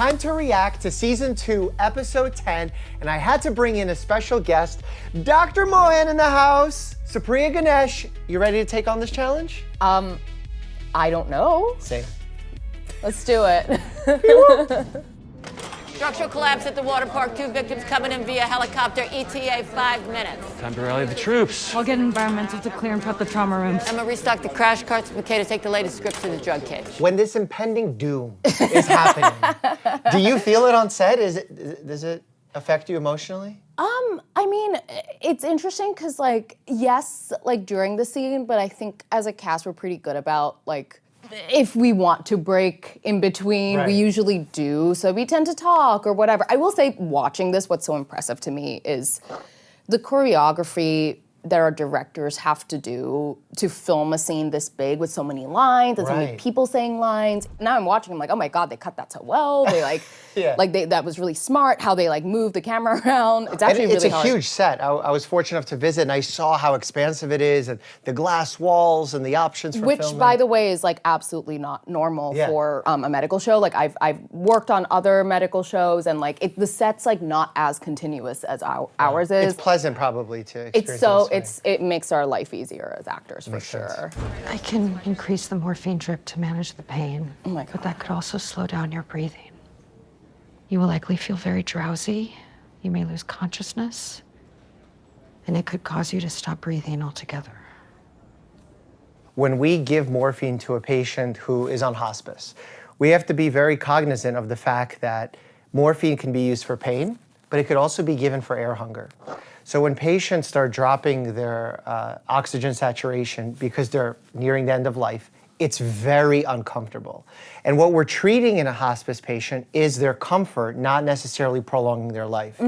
time to react to season 2, episode 10, and I had to bring in a special guest, Dr. Mohan in the house. Supriya Ganesh, you ready to take on this challenge? I don't know. Same. Let's do it. Structural collapse at the water park. 2 victims coming in via helicopter. ETA 5 minutes. Time to rally the troops. I'll get environmental to clear and prep the trauma rooms. I'm gonna restock the crash carts. McKay to take the latest scripts to the drug cage. When this impending doom is happening, do you feel it on set? Does it affect you emotionally? I mean, it's interesting because, like, yes, like during the scene, but I think as a cast, we're pretty good about, like, if we want to break in between, right. We usually do. So we tend to talk or whatever. I will say, watching this, what's so impressive to me is the choreography that our directors have to do to film a scene this big with so many lines and so many Right. people saying lines. Now I'm watching, I'm like, oh my God, they cut that so well. They like, Yeah. that was really smart how they like move the camera around. It's actually And it's really a hard. huge set. I was fortunate enough to visit and I saw how expansive it is and the glass walls and the options for Which, filming. by the way, is like absolutely not normal Yeah. for a medical show. Like I've worked on other medical shows, and like the set's like not as continuous as ours is. It's pleasant probably to experience It's so this way. it makes our life easier as actors for Makes sense. sure. I can increase the morphine drip to manage the pain. Oh my God. But that could also slow down your breathing. You will likely feel very drowsy. You may lose consciousness. And it could cause you to stop breathing altogether. When we give morphine to a patient who is on hospice, we have to be very cognizant of the fact that morphine can be used for pain, but it could also be given for air hunger. So when patients start dropping their oxygen saturation because they're nearing the end of life, it's very uncomfortable. And what we're treating in a hospice patient is their comfort, not necessarily prolonging their life.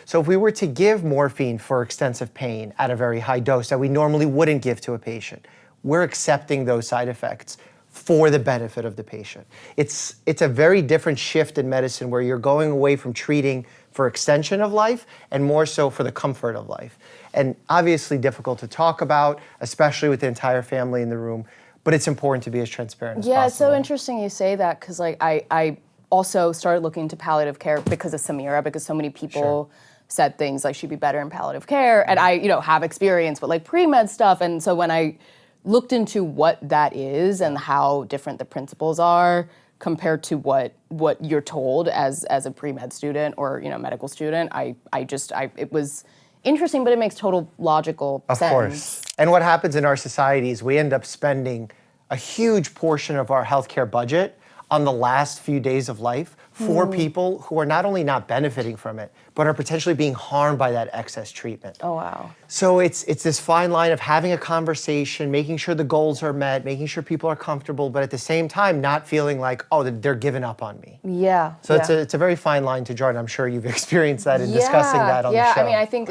So if we were to give morphine for extensive pain at a very high dose that we normally wouldn't give to a patient, we're accepting those side effects for the benefit of the patient. It's a very different shift in medicine where you're going away from treating for extension of life and more so for the comfort of life. And obviously difficult to talk about, especially with the entire family in the room, but it's important to be as transparent as Yeah, it's possible. so interesting you say that because like I also started looking into palliative care because of Samira, because so many people said things like she'd be better in palliative care, and I have experience with like pre-med stuff, and so when I looked into what that is and how different the principles are compared to what you're told as a pre-med student or medical student, it was interesting, but it makes total logical sense. Of course. And what happens in our society is we end up spending a huge portion of our healthcare budget on the last few days of life for people who are not only not benefiting from it, but are potentially being harmed by that excess treatment. Oh, wow. So it's this fine line of having a conversation, making sure the goals are met, making sure people are comfortable, but at the same time not feeling like, oh, they're giving up on me. Yeah. So yeah. it's a very fine line to draw, and I'm sure you've experienced that in discussing that on the show. Yeah, I mean, I think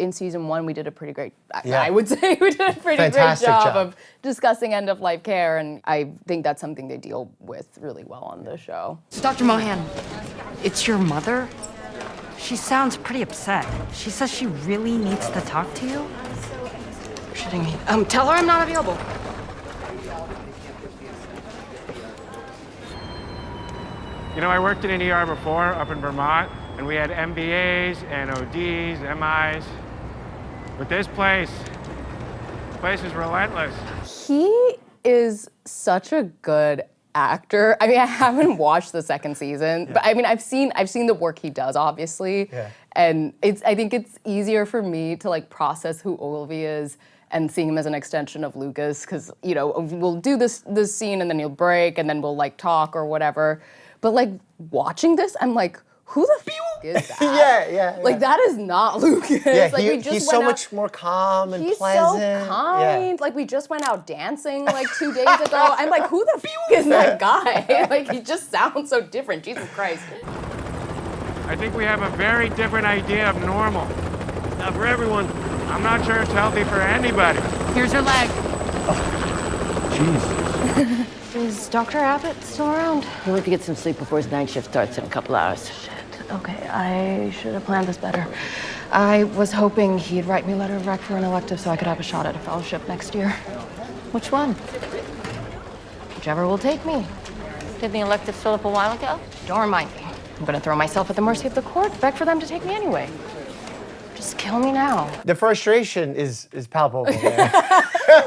in season 1 we did a pretty great, Yeah. I would say we did a pretty Fantastic great job job of discussing end-of-life care, and I think that's something they deal with really well on the show. Dr. Mohan, it's your mother? She sounds pretty upset. She says she really needs to talk to you. You're shitting me. Tell her I'm not available. You know, I worked in an ER before up in Vermont, and we had MBAs and ODs, MIs. But this place is relentless. He is such a good actor. I mean, I haven't watched the second season, but I mean, I've seen the work he does, obviously. Yeah. And I think it's easier for me to like process who Ogilvy is and seeing him as an extension of Lucas, because we'll do this scene and then he'll break and then we'll like talk or whatever. But like watching this, I'm like, who the f is that? yeah. Like that is not Lucas. Yeah, like, we just he's went so out- much more calm and He's pleasant. so kind. Like we just went out dancing like 2 days ago. I'm like, who the f is that guy? Like he just sounds so different. Jesus Christ. I think we have a very different idea of normal. Not for everyone. I'm not sure it's healthy for anybody. Here's her leg. Jeez. Is Dr. Abbott still around? He'll have to get some sleep before his night shift starts in a couple hours. Okay, I should have planned this better. I was hoping he'd write me a letter of rec for an elective so I could have a shot at a fellowship next year. Which one? Whichever will take me. Did the elective fill up a while ago? Don't remind me. I'm gonna throw myself at the mercy of the court, beg for them to take me anyway. Just kill me now. The frustration is palpable there.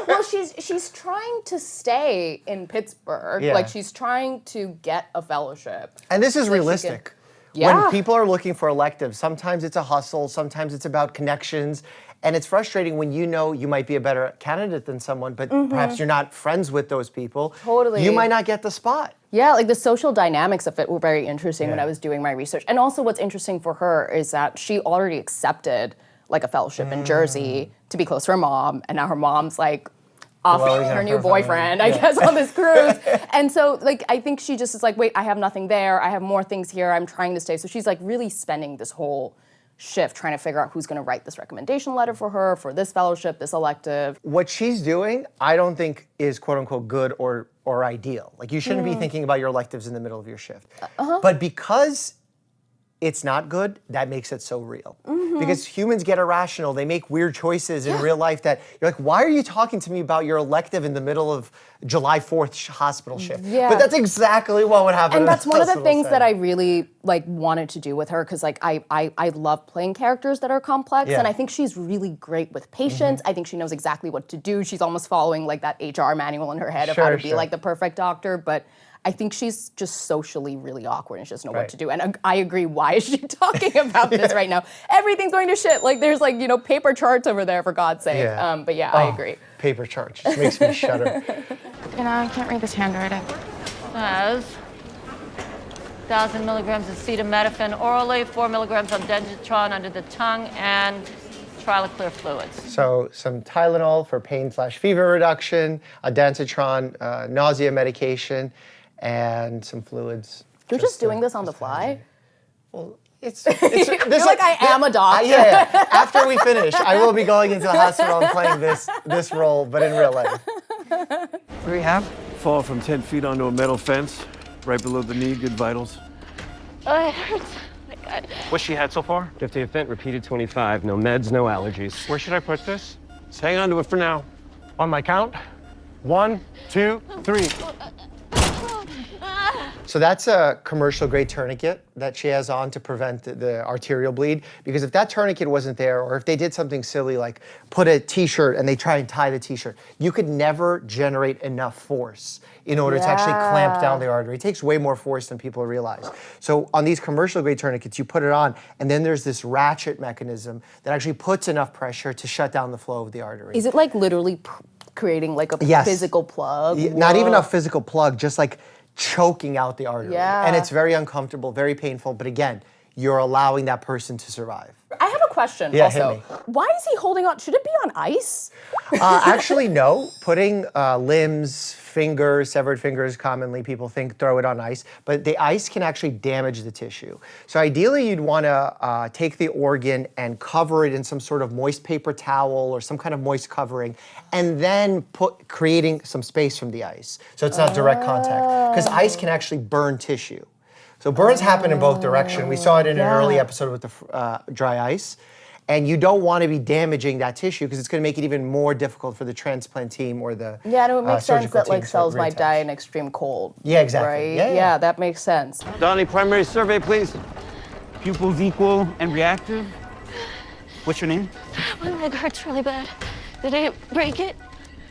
Well, she's trying to stay in Pittsburgh. Yeah. Like, she's trying to get a fellowship. And this is so that she realistic. can- Yeah. When people are looking for electives, sometimes it's a hustle, sometimes it's about connections. And it's frustrating when you know you might be a better candidate than someone, but perhaps you're not friends with those people. Totally. You might not get the spot. Yeah, like the social dynamics of it were very interesting when Yeah. I was doing my research. And also what's interesting for her is that she already accepted like a fellowship in Jersey to be close to her mom, and now her mom's like off Well, with yeah, her new her boyfriend, I guess, on this cruise. And so like I think she just is like, wait, I have nothing there, I have more things here, I'm trying to stay. So she's like really spending this whole shift trying to figure out who's gonna write this recommendation letter for her, for this fellowship, this elective. What she's doing, I don't think is quote unquote good or ideal. Like you shouldn't be thinking about your electives in the middle of your shift. But because it's not good, that makes it so real. Because humans get irrational, they make weird choices in real life that you're like, why are you talking to me about your elective in the middle of July 4th hospital shift? Yeah. But that's exactly what would happen. And in a that's one of the hospital things that I setting. really like wanted to do with her, because like I love playing characters that are complex, Yeah. and I think she's really great with patients. I think she knows exactly what to do. She's almost following like that HR manual in her head of how Sure, to be sure. like the perfect doctor, but I think she's just socially really awkward and she doesn't know Right. what to do. And I agree, why is she talking about this right now? Everything's going to shit. Like there's like, paper charts over there for God's sake. Yeah. But yeah, I agree. Paper charts. It makes me shudder. I can't read this handwriting. As 1,000 milligrams of acetaminophen orally, 4 milligrams of denditron under the tongue, and Trilaclear fluids. So some Tylenol for pain/fever reduction, a Densitron nausea medication, and some fluids. You're just doing this on the fly? It's You're like, I am a doctor. Yeah. After we finish, I will be going into the hospital and playing this role, but in real life. Rehab? Fall from 10 feet onto a metal fence, right below the knee, good vitals. Oh, it hurts. My God. What's she had so far? 50th vent, repeated 25. No meds, no allergies. Where should I put this? Just hang on to it for now. On my count? 1, 2, 3. So that's a commercial grade tourniquet that she has on to prevent the arterial bleed. Because if that tourniquet wasn't there, or if they did something silly like put a t-shirt and they try and tie the t-shirt, you could never generate enough force in order to actually clamp down the artery. It takes way more force than people realize. So on these commercial grade tourniquets, you put it on, and then there's this ratchet mechanism that actually puts enough pressure to shut down the flow of the artery. Is it like literally creating like a Yes. physical plug? Not even Whoa. a physical plug, just like choking out the artery. Yeah. And it's very uncomfortable, very painful, but again, you're allowing that person to survive. I have a question Yeah, hit also. me. Why is he holding on? Should it be on ice? Actually, no. Putting limbs, fingers, severed fingers, commonly people think throw it on ice, but the ice can actually damage the tissue. So ideally, you'd want to take the organ and cover it in some sort of moist paper towel or some kind of moist covering, and then creating some space from the ice. So it's not direct contact, because ice can actually burn tissue. So burns happen in both directions. We saw it in an early episode with the dry ice. And you don't want to be damaging that tissue because it's going to make it even more difficult for the transplant team or the Yeah, no, it makes sense surgical that like team to cells might reattach. die in extreme cold. Yeah, exactly. Right? Yeah, yeah. That makes sense. Donnie, primary survey, please. Pupils equal and reactive. What's your name? My leg hurts really bad. Did I break it?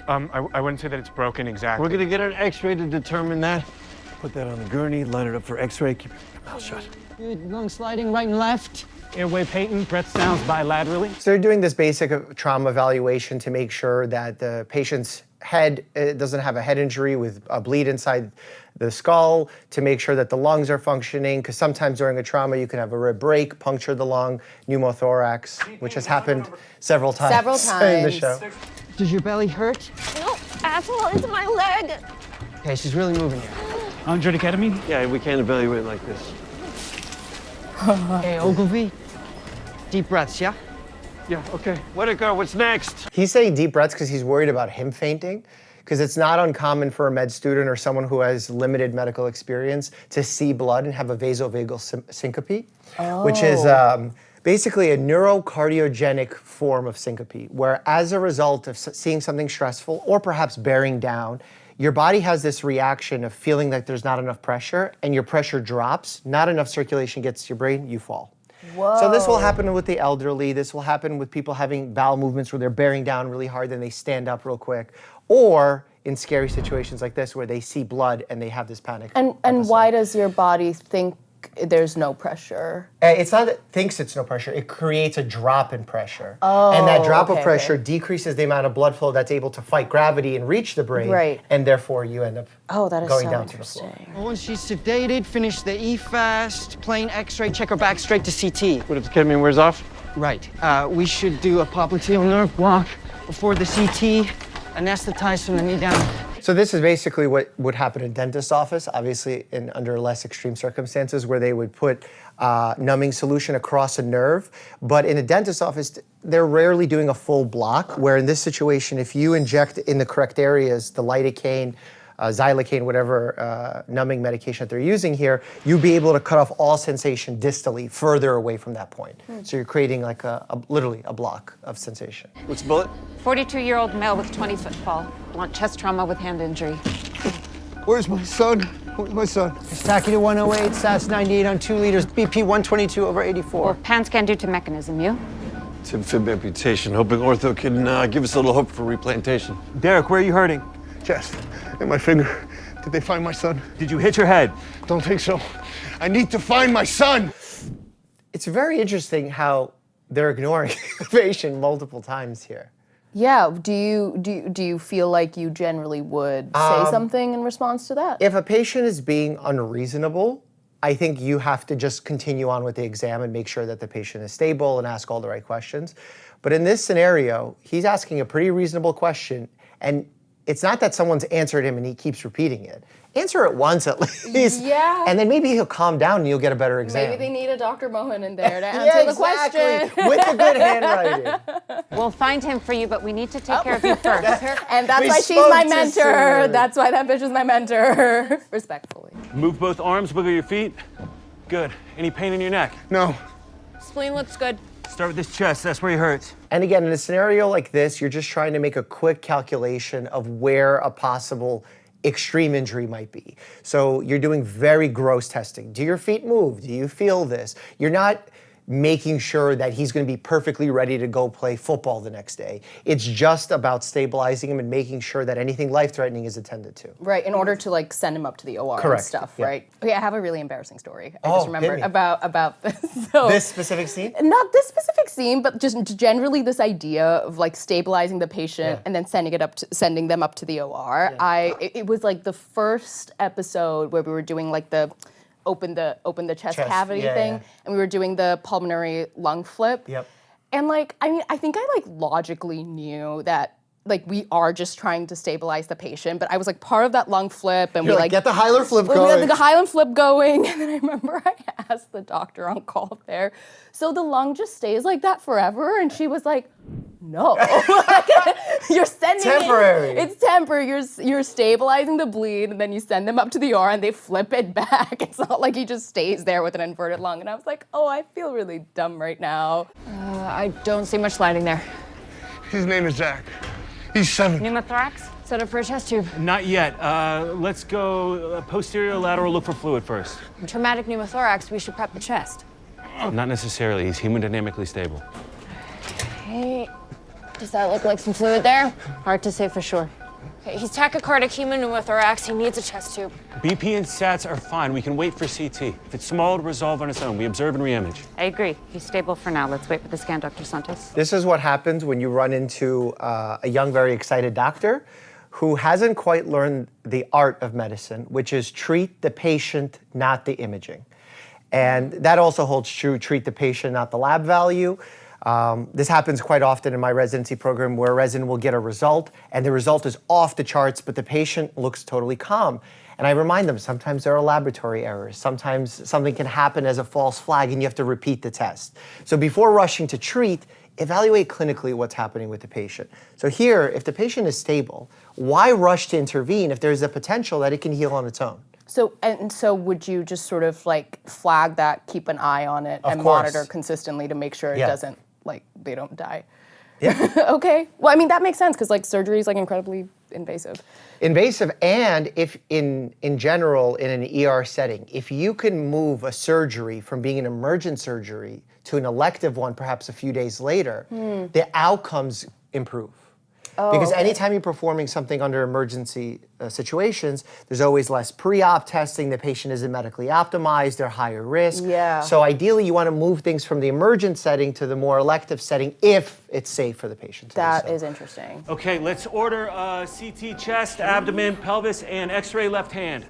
I wouldn't say that it's broken exactly. We're gonna get an x-ray to determine that. Put that on the gurney, line it up for x-ray, keep your mouth shut. Good. Lung sliding right and left. Airway patent. Breath sounds bilaterally. So they're doing this basic trauma evaluation to make sure that the patient's head doesn't have a head injury with a bleed inside the skull, to make sure that the lungs are functioning, because sometimes during a trauma you can have a rib break, puncture the lung, pneumothorax, which has happened several times, in the show. Does your belly hurt? No, asshole, it's my leg. Okay, she's really moving here. Andre ketamine? Yeah, we can't evaluate like this. Hey, Ogilvy. Deep breaths, yeah? Yeah, okay. Let it go, what's next? He's saying deep breaths because he's worried about him fainting, because it's not uncommon for a med student or someone who has limited medical experience to see blood and have a vasovagal syncope, which is basically a neurocardiogenic form of syncope, where as a result of seeing something stressful or perhaps bearing down, your body has this reaction of feeling like there's not enough pressure, and your pressure drops, not enough circulation gets to your brain, you fall. Whoa. So this will happen with the elderly, this will happen with people having bowel movements where they're bearing down really hard, then they stand up real quick, or in scary situations like this where they see blood and they have this panic. And why does your body think there's no pressure? It's not that it thinks it's no pressure, it creates a drop in pressure. And that drop of pressure decreases the amount of blood flow that's able to fight gravity and reach the brain. Right. And therefore you end up That is going so down to the floor. interesting. Owens, she's sedated, finished the E-fast, plain X-ray, check her back straight to CT. What if the ketamine wears off? Right. We should do a popliteal nerve block before the CT, anesthetize from the knee down. So this is basically what would happen in a dentist's office, obviously under less extreme circumstances where they would put numbing solution across a nerve. But in a dentist's office, they're rarely doing a full block, where in this situation, if you inject in the correct areas, the lidocaine, xylocaine, whatever numbing medication that they're using here, you'll be able to cut off all sensation distally, further away from that point. So you're creating like literally a block of sensation. What's the bullet? 42-year-old male with 20-foot fall. Blunt chest trauma with hand injury. Where's my son? Where's my son? Stachy to 108, SAS 98 on 2 liters, BP 122 over 84. Well, pan scan due to mechanism. You? Tib fib amputation. Hoping ortho can give us a little hope for replantation. Derek, where are you hurting? Chest and my finger. Did they find my son? Did you hit your head? Don't think so. I need to find my son. It's very interesting how they're ignoring the patient multiple times here. Yeah, do you feel like you generally would say something in response to that? If a patient is being unreasonable, I think you have to just continue on with the exam and make sure that the patient is stable and ask all the right questions. But in this scenario, he's asking a pretty reasonable question, and it's not that someone's answered him and he keeps repeating it. Answer it once at least. Yeah. And then maybe he'll calm down and you'll get a better exam. Maybe they need a Dr. Mohan in there to answer the question. With the good handwriting. We'll find him for you, but we need to take care of you first. And that's We why she's spoke my too mentor. soon. That's why that bitch is my mentor. Respectfully. Move both arms, wiggle your feet. Good. Any pain in your neck? No. Spleen looks good. Start with this chest, that's where he hurts. And again, in a scenario like this, you're just trying to make a quick calculation of where a possible extreme injury might be. So you're doing very gross testing. Do your feet move? Do you feel this? You're not making sure that he's going to be perfectly ready to go play football the next day. It's just about stabilizing him and making sure that anything life-threatening is attended to. Right, in order to like send him up to the OR Correct, and stuff, yeah. right? Okay, I have a really embarrassing story. I Oh, just hit remembered me. about this. So, This specific scene? not this specific scene, but just generally this idea of like stabilizing the patient and then sending them up to the OR. It was like the first episode where we were doing like the open the chest cavity thing, and we were doing the pulmonary lung flip. Yep. And like, I mean, I think I like logically knew that like we are just trying to stabilize the patient, but I was like part of that lung flip, and You're we like, get the Hyler flip we going. got the Highland flip going, and then I remember I asked the doctor on call there, so the lung just stays like that forever, and she was like, no, you're sending Temporary. it's temporary. You're stabilizing the bleed, and then you send them up to the OR, and they flip it back. It's not like he just stays there with an inverted lung. And I was like, oh, I feel really dumb right now. I don't see much lighting there. His name is Zach. He's 7. Pneumothorax? Set up for a chest tube. Not yet. Let's go posterior lateral, look for fluid first. Traumatic pneumothorax, we should prep the chest. Not necessarily, he's hemodynamically stable. Okay. Does that look like some fluid there? Hard to say for sure. Okay, he's tachycardic pneumothorax. He needs a chest tube. BP and SATs are fine. We can wait for CT. If it's small, it'll resolve on its own. We observe and re-image. I agree. He's stable for now. Let's wait for the scan, Dr. Santos. This is what happens when you run into a young, very excited doctor who hasn't quite learned the art of medicine, which is treat the patient, not the imaging. And that also holds true, treat the patient, not the lab value. This happens quite often in my residency program where a resident will get a result and the result is off the charts, but the patient looks totally calm. And I remind them, sometimes there are laboratory errors. Sometimes something can happen as a false flag and you have to repeat the test. So before rushing to treat, evaluate clinically what's happening with the patient. So here, if the patient is stable, why rush to intervene if there's a potential that it can heal on its own? So would you just sort of like flag that, keep an eye on it, Of and course. monitor consistently to make sure it Yeah. doesn't, like, they don't die? Yeah. Okay. Well, I mean, that makes sense because like surgery is like incredibly invasive. Invasive, and if in general, in an ER setting, if you can move a surgery from being an emergent surgery to an elective one perhaps a few days later, the outcomes improve. Because anytime you're performing something under emergency situations, there's always less pre-op testing, the patient isn't medically optimized, they're higher risk. Yeah. So ideally you want to move things from the emergent setting to the more elective setting if it's safe for the patient to do That so. is interesting. Okay, let's order CT chest, abdomen, pelvis, and X-ray left hand.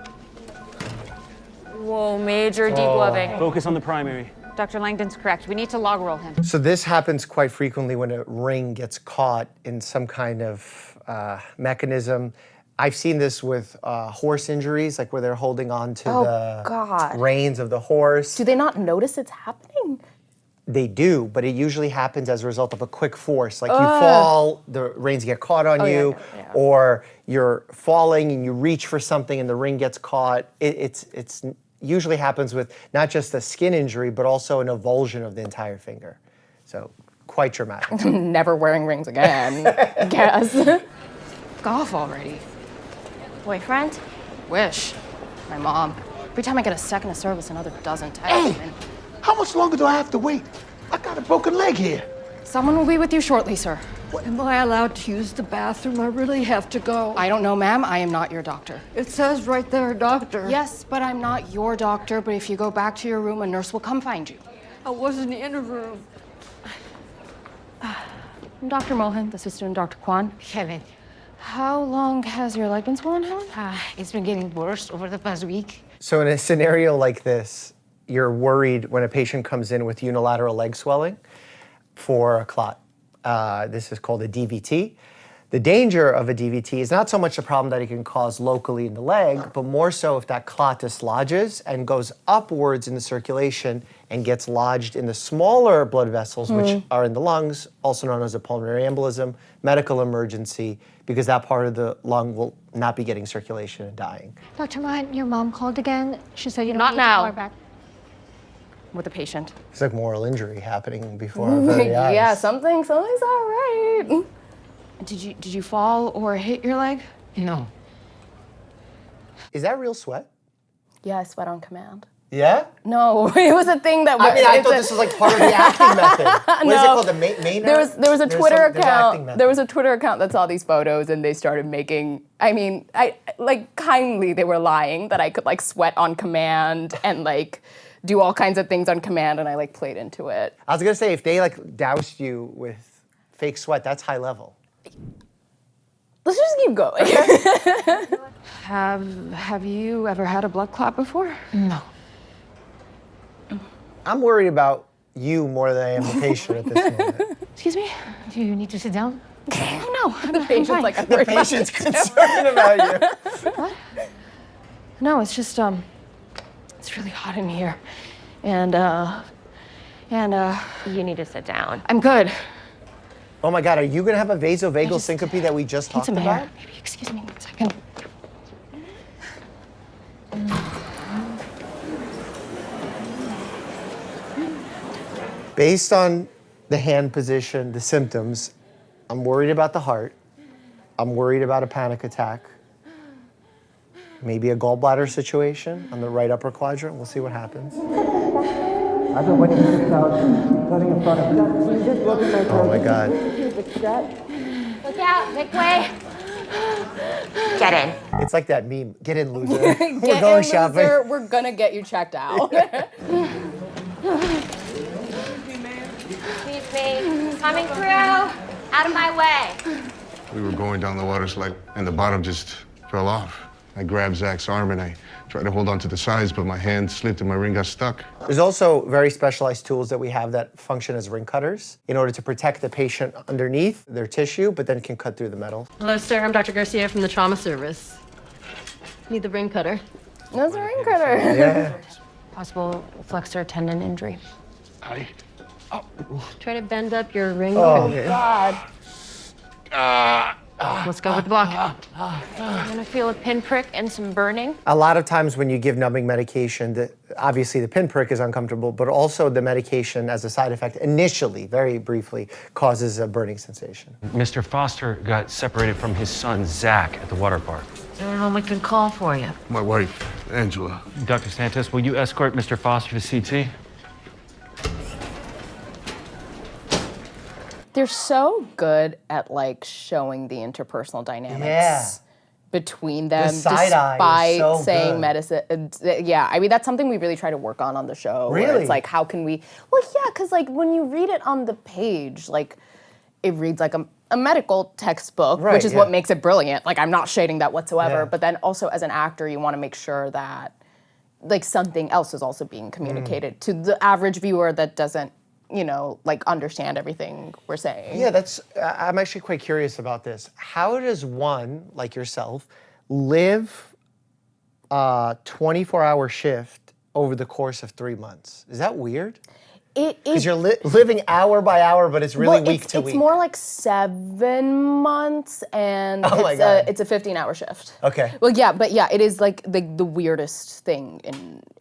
Whoa, major degloving. Focus on the primary. Dr. Langdon's correct. We need to log roll him. So this happens quite frequently when a ring gets caught in some kind of mechanism. I've seen this with horse injuries, like where they're holding on to the reins of the horse. Do they not notice it's happening? They do, but it usually happens as a result of a quick force. Like you fall, the reins get caught on you, or you're falling and you reach for something and the ring gets caught. It's usually happens with not just a skin injury, but also an avulsion of the entire finger. So quite dramatic. Never wearing rings again, I guess. Golf already. Boyfriend? Wish. My mom. Every time I get a second of service, another dozen texts. Hey, how much longer do I have to wait? I got a broken leg here. Someone will be with you shortly, sir. Am I allowed to use the bathroom? I really have to go. I don't know, ma'am. I am not your doctor. It says right there, doctor. Yes, but I'm not your doctor. But if you go back to your room, a nurse will come find you. I wasn't in a room. I'm Dr. Mohan, the assistant Dr. Juan. Kevin, How long has your leg been swollen, Helen? it's been getting worse over the past week. So in a scenario like this, you're worried when a patient comes in with unilateral leg swelling for a clot. This is called a DVT. The danger of a DVT is not so much the problem that it can cause locally in the leg, but more so if that clot dislodges and goes upwards in the circulation and gets lodged in the smaller blood vessels, which are in the lungs, also known as a pulmonary embolism, medical emergency, because that part of the lung will not be getting circulation and dying. Dr. Mohan, your mom called again. She said you don't Not need now. to call her back. With a patient. It's like moral injury happening before our very eyes. Yeah, something's all right. Did you fall or hit your leg? No. Is that real sweat? Yeah, I sweat on command. Yeah? No, it was a thing that. I mean, I thought this was like part of the acting method. What is it called? The Maynard? There was a Twitter there's acting account. method. There was a Twitter account that saw these photos, and they started making. I mean, I like kindly they were lying that I could like sweat on command and like do all kinds of things on command, and I like played into it. I was gonna say, if they like doused you with fake sweat, that's high level. Let's just keep going. Have you ever had a blood clot before? No. I'm worried about you more than I am the patient at this moment. Excuse me? Do you need to sit down? Oh no, the patient's like The patient's concerned about you. What? No, it's just it's really hot in here, and You need to sit down. I'm good. Oh my God, are you gonna have a vasovagal syncope that we just Need talked some about? air. Maybe, excuse me 1 second. Based on the hand position, the symptoms, I'm worried about the heart. I'm worried about a panic attack. Maybe a gallbladder situation on the right upper quadrant. We'll see what happens. I've been waiting 6 hours, cutting in front of you. Oh my God. Look out, make way. Get in. It's like that meme, get in, loser. Get We're going in, shopping. loser. We're gonna get you checked out. Excuse me. Coming through. Out of my way. We were going down the water slide, and the bottom just fell off. I grabbed Zach's arm, and I tried to hold on to the sides, but my hand slipped and my ring got stuck. There's also very specialized tools that we have that function as ring cutters in order to protect the patient underneath their tissue, but then can cut through the metal. Hello, sir. I'm Dr. Garcia from the trauma service. Need the ring cutter. That's a ring cutter. Yeah. Possible flexor tendon injury. Try to bend up your ring. Oh, God. Let's go with the block. I'm gonna feel a pinprick and some burning. A lot of times when you give numbing medication, obviously the pinprick is uncomfortable, but also the medication as a side effect initially, very briefly, causes a burning sensation. Mr. Foster got separated from his son, Zach, at the water park. Anyone we can call for you? My wife, Angela. Dr. Santos, will you escort Mr. Foster to CT? They're so good at like showing the interpersonal dynamics between them, side eye despite is so saying good. medicine. Yeah, I mean that's something we really try to work on the show. Where Really? it's like, how can we? Well, yeah, because like when you read it on the page, like it reads like a medical textbook, Right, which is yeah. what makes it brilliant. Like I'm not shading that whatsoever. Yeah. But then also as an actor, you want to make sure that like something else is also being communicated to the average viewer that doesn't, like understand everything we're saying. Yeah, I'm actually quite curious about this. How does one, like yourself, live a 24-hour shift over the course of 3 months? Is that weird? It is. Because you're living hour by hour, but it's really week to week. It's more like 7 months, and Oh my God. it's a 15-hour shift. Okay. Well, yeah, but yeah, it is like the weirdest thing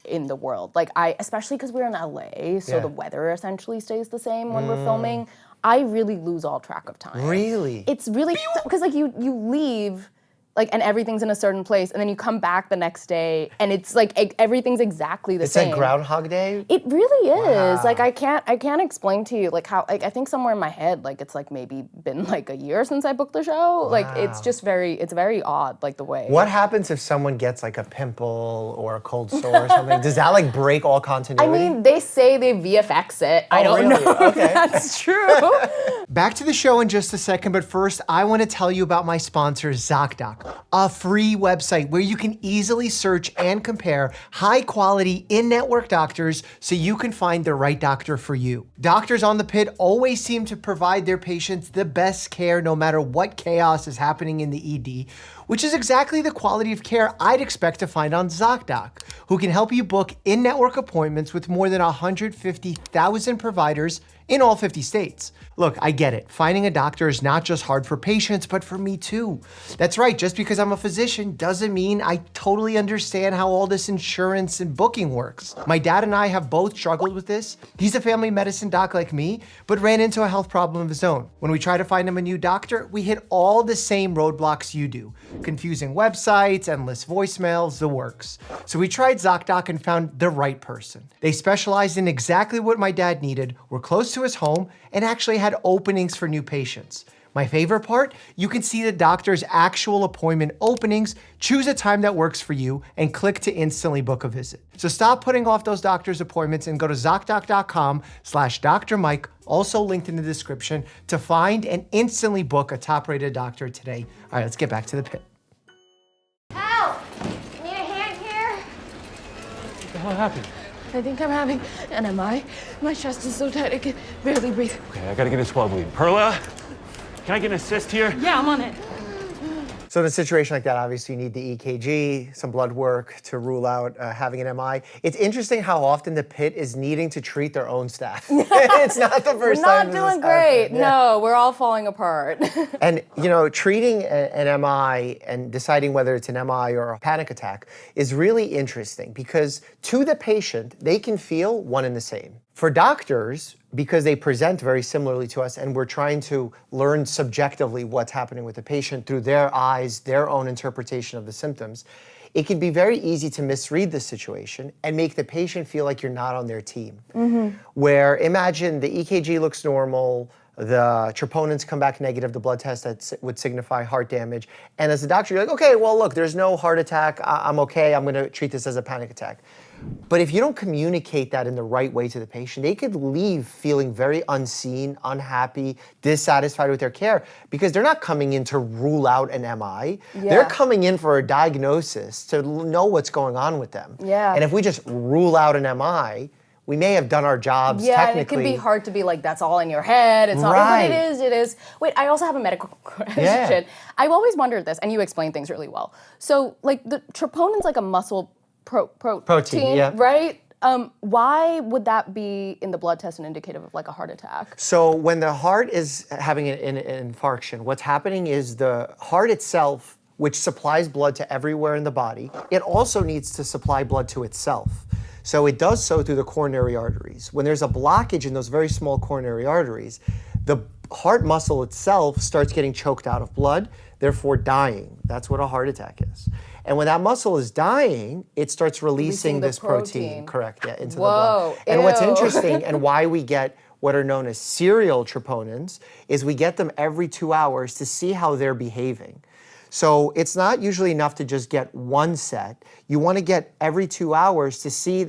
in the world. Like especially because we're in LA, so Yeah. the weather essentially stays the same when we're filming. I really lose all track of time. Really? It's really because like you leave. Like, and everything's in a certain place, and then you come back the next day, and it's like everything's exactly the same. It's like Groundhog Day? It really is. Wow. Like I can't explain to you like how like I think somewhere in my head like it's like maybe been like a year since I booked the show. Like it's just it's very odd like the way. What happens if someone gets like a pimple or a cold sore or something? Does that like break all I continuity? mean, they say they VFX it. I don't really? know Okay. if that's true. Back to the show in just a second, but first, I want to tell you about my sponsor, ZocDoc, a free website where you can easily search and compare high-quality in-network doctors so you can find the right doctor for you. Doctors on the Pitt always seem to provide their patients the best care no matter what chaos is happening in the ED, which is exactly the quality of care I'd expect to find on ZocDoc, who can help you book in-network appointments with more than 150,000 providers in all 50 states. Look, I get it. Finding a doctor is not just hard for patients, but for me too. That's right, just because I'm a physician doesn't mean I totally understand how all this insurance and booking works. My dad and I have both struggled with this. He's a family medicine doc like me, but ran into a health problem of his own. When we try to find him a new doctor, we hit all the same roadblocks you do. Confusing websites, endless voicemails, the works. So we tried ZocDoc and found the right person. They specialized in exactly what my dad needed, were close to his home, and actually had openings for new patients. My favorite part? You can see the doctor's actual appointment openings, choose a time that works for you, and click to instantly book a visit. So stop putting off those doctor's appointments and go to ZocDoc.com/Dr. Mike, also linked in the description, to find and instantly book a top-rated doctor today. All right, let's get back to the Pit. Help! Need a hand here? What the hell happened? I think I'm having an MI. My chest is so tight I can barely breathe. Okay, I gotta get a swab lead. Perla, can I get an assist here? Yeah, I'm on it. So in a situation like that, obviously you need the EKG, some blood work to rule out having an MI. It's interesting how often the Pit is needing to treat their own staff. It's not the first We're time not this has doing great. happened. Yeah. No, we're all falling apart. And treating an MI and deciding whether it's an MI or a panic attack is really interesting because to the patient, they can feel one and the same. For doctors, because they present very similarly to us and we're trying to learn subjectively what's happening with the patient through their eyes, their own interpretation of the symptoms, it can be very easy to misread the situation and make the patient feel like you're not on their team. Where imagine the EKG looks normal, the troponins come back negative, the blood test that would signify heart damage. And as a doctor, you're like, okay, well, look, there's no heart attack. I'm okay. I'm going to treat this as a panic attack. But if you don't communicate that in the right way to the patient, they could leave feeling very unseen, unhappy, dissatisfied with their care because they're not coming in to rule out an MI. Yeah. They're coming in for a diagnosis to know what's going on with them. Yeah. And if we just rule out an MI, we may have done our jobs Yeah, technically. and it can be hard to be like, that's all in your head. It's not, Right. but it is. Wait, I also have a medical question. Yeah. I've always wondered this, and you explain things really well. So, like, the troponin's like a muscle protein, yeah. right? Why would that be in the blood test an indicative of like a heart attack? So when the heart is having an infarction, what's happening is the heart itself, which supplies blood to everywhere in the body, it also needs to supply blood to itself. So it does so through the coronary arteries. When there's a blockage in those very small coronary arteries, the heart muscle itself starts getting choked out of blood, therefore dying. That's what a heart attack is. And when that muscle is dying, it starts releasing this protein. Correct, yeah, into the blood. And what's interesting and why we get what are known as serial troponins is we get them every 2 hours to see how they're behaving. So it's not usually enough to just get one set. You want to get every 2 hours to see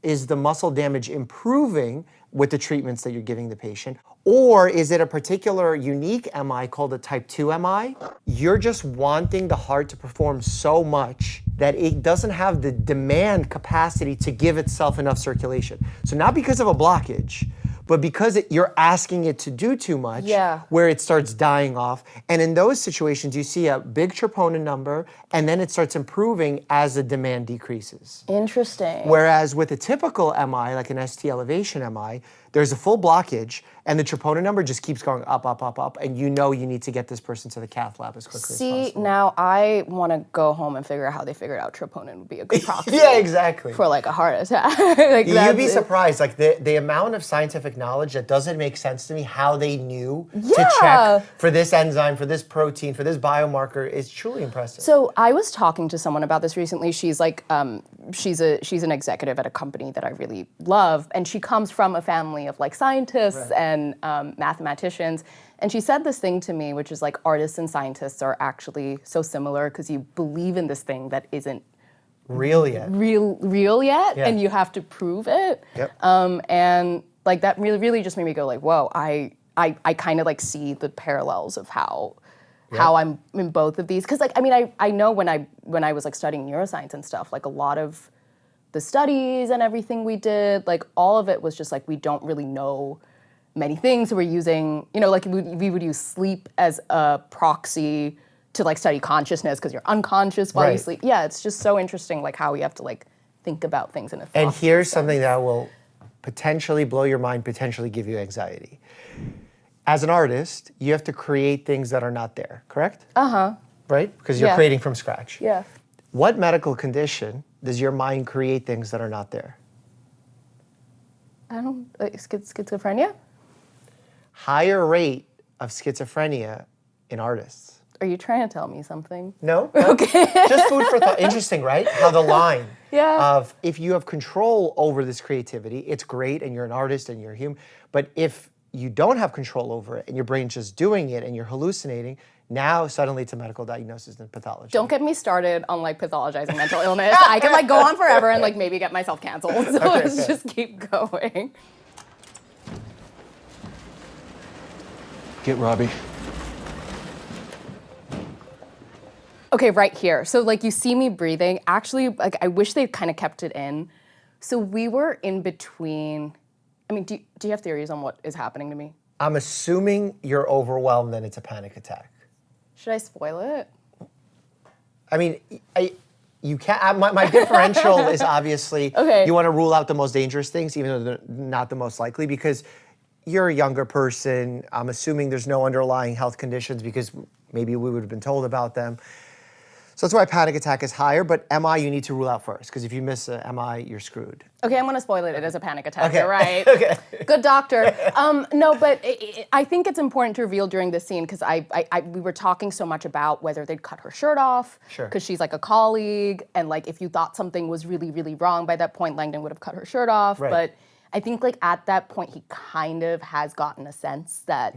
is the muscle damage improving with the treatments that you're giving the patient, or is it a particular unique MI called a type 2 MI? You're just wanting the heart to perform so much that it doesn't have the demand capacity to give itself enough circulation. So not because of a blockage, but because you're asking it to do too much, where it starts dying off. And in those situations, you see a big troponin number, and then it starts improving as the demand decreases. Interesting. Whereas with a typical MI, like an ST elevation MI, there's a full blockage, and the troponin number just keeps going up, up, up, up, and you know you need to get this person to the cath lab as quickly as possible. See, now I want to go home and figure out how they figured out troponin would be a good proxy. Yeah, exactly. For like a heart attack. Like You'd be surprised, like the amount of scientific knowledge that doesn't make sense to me, how they knew to check for this enzyme, for this protein, for this biomarker is truly impressive. So I was talking to someone about this recently. She's like, she's an executive at a company that I really love, and she comes from a family of like scientists and mathematicians. And she said this thing to me, which is like artists and scientists are actually so similar because you believe in this thing that isn't real yet, and you have to prove it. And like that really just made me go like, whoa, I kind of like see the parallels of how I'm in both of these. Because like, I mean, I know when I was like studying neuroscience and stuff, like a lot of the studies and everything we did, like all of it was just like, we don't really know many things. We're using, you know, like we would use sleep as a proxy to like study consciousness because you're unconscious while you sleep. Yeah, it's just so interesting like how we have to like think about things in a And here's something that will potentially blow your mind, potentially give you anxiety. As an artist, you have to create things that are not there, correct? Right? Because you're creating from scratch. Yeah. What medical condition does your mind create things that are not there? I don't, like schizophrenia? Higher rate of schizophrenia in artists. Are you trying to tell me something? No. Okay. Just food for thought. Interesting, right? How the line Yeah. of if you have control over this creativity, it's great and you're an artist and you're human. But if you don't have control over it and your brain's just doing it and you're hallucinating, now suddenly it's a medical diagnosis and pathology. Don't get me started on like pathologizing mental illness. I can like go on forever and like maybe get myself canceled. So let's just keep going. Get Robbie. Okay, right here. So like you see me breathing. Actually, like I wish they kind of kept it in. So we were in between. I mean, do you have theories on what is happening to me? I'm assuming you're overwhelmed and it's a panic attack. Should I spoil it? I mean, you can't. My differential is obviously you want to rule out the most dangerous things, even though they're not the most likely, because you're a younger person. I'm assuming there's no underlying health conditions because maybe we would have been told about them. So that's why panic attack is higher, but MI you need to rule out first, because if you miss a MI, you're screwed. Okay, I'm gonna spoil it. It is a panic attack, Okay. you're right. Okay. Good doctor. No, but I think it's important to reveal during this scene, because we were talking so much about whether they'd cut her shirt off, because she's like a colleague, and like if you thought something was really, really wrong by that point, Langdon would have cut her shirt off, but I think like at that point he kind of has gotten a sense that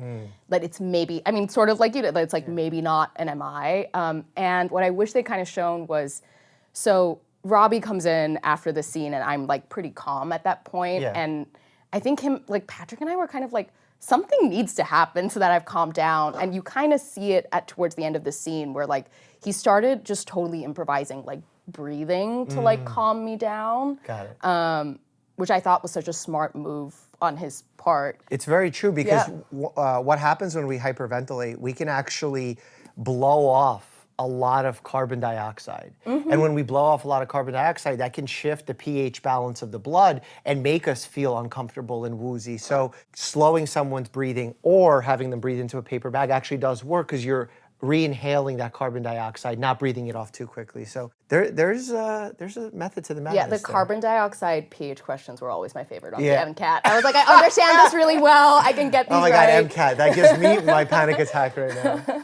that it's maybe, I mean, sort of like you did, it's like maybe not an MI. And what I wish they kind of shown was, so Robbie comes in after the scene and I'm like pretty calm at that point. And I think Patrick and I were kind of like, something needs to happen so that I've calmed down. And you kind of see it towards the end of the scene where like he started just totally improvising, like breathing to like calm me down. Got it. Which I thought was such a smart move on his part. It's very true, because what happens when we hyperventilate, we can actually blow off a lot of carbon dioxide. And when we blow off a lot of carbon dioxide, that can shift the pH balance of the blood and make us feel uncomfortable and woozy. So slowing someone's breathing or having them breathe into a paper bag actually does work because you're re-inhaling that carbon dioxide, not breathing it off too quickly. So there's a method to the madness. Yeah, the carbon dioxide pH questions were always my favorite on the Yeah. MCAT. I was like, I understand this really well. I can get these Oh my right. God, MCAT, that gives me my panic attack right now.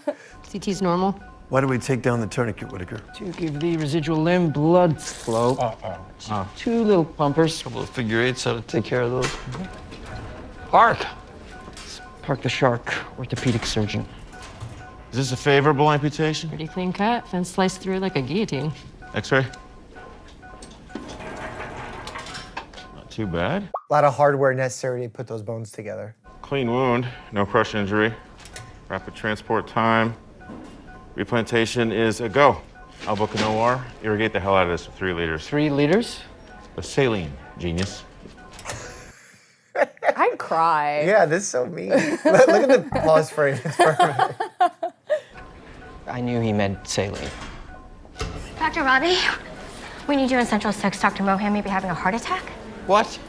CT's normal. Why do we take down the tourniquet, Whitaker? To give the residual limb blood flow. Two little pumpers. Couple of figure eights, how to take care of those. Park. Park the shark, orthopedic surgeon. Is this a favorable amputation? Pretty clean cut. Fence sliced through like a guillotine. X-ray? Not too bad. A lot of hardware necessary to put those bones together. Clean wound, no crush injury. Rapid transport time. Replantation is a go. I'll book an OR. Irrigate the hell out of this with 3 liters. 3 liters? The saline, genius. I'd cry. Yeah, this is so mean. Look at the pause frame. It's perfect. I knew he meant saline. Dr. Robbie, we need you in Central 6. Dr. Mohan may be having a heart attack. What?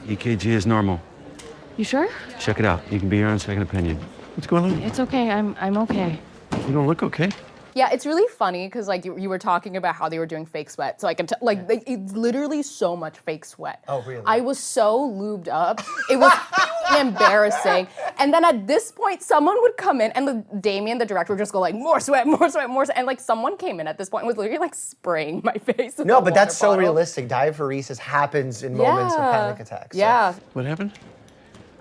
EKG is normal. You sure? Check it out. You can be your own second opinion. What's going on? It's okay. I'm okay. You don't look okay. Yeah, it's really funny because like you were talking about how they were doing fake sweat. So I can it's literally so much fake sweat. Oh, really? I was so lubed up. It was embarrassing. And then at this point, someone would come in and Damien, the director, would just go like, more sweat, more sweat, more sweat. And like someone came in at this point and was literally like spraying my face with No, a but that's so water bottle. realistic. Diaphoresis happens in moments of panic attacks. So. Yeah. What happened?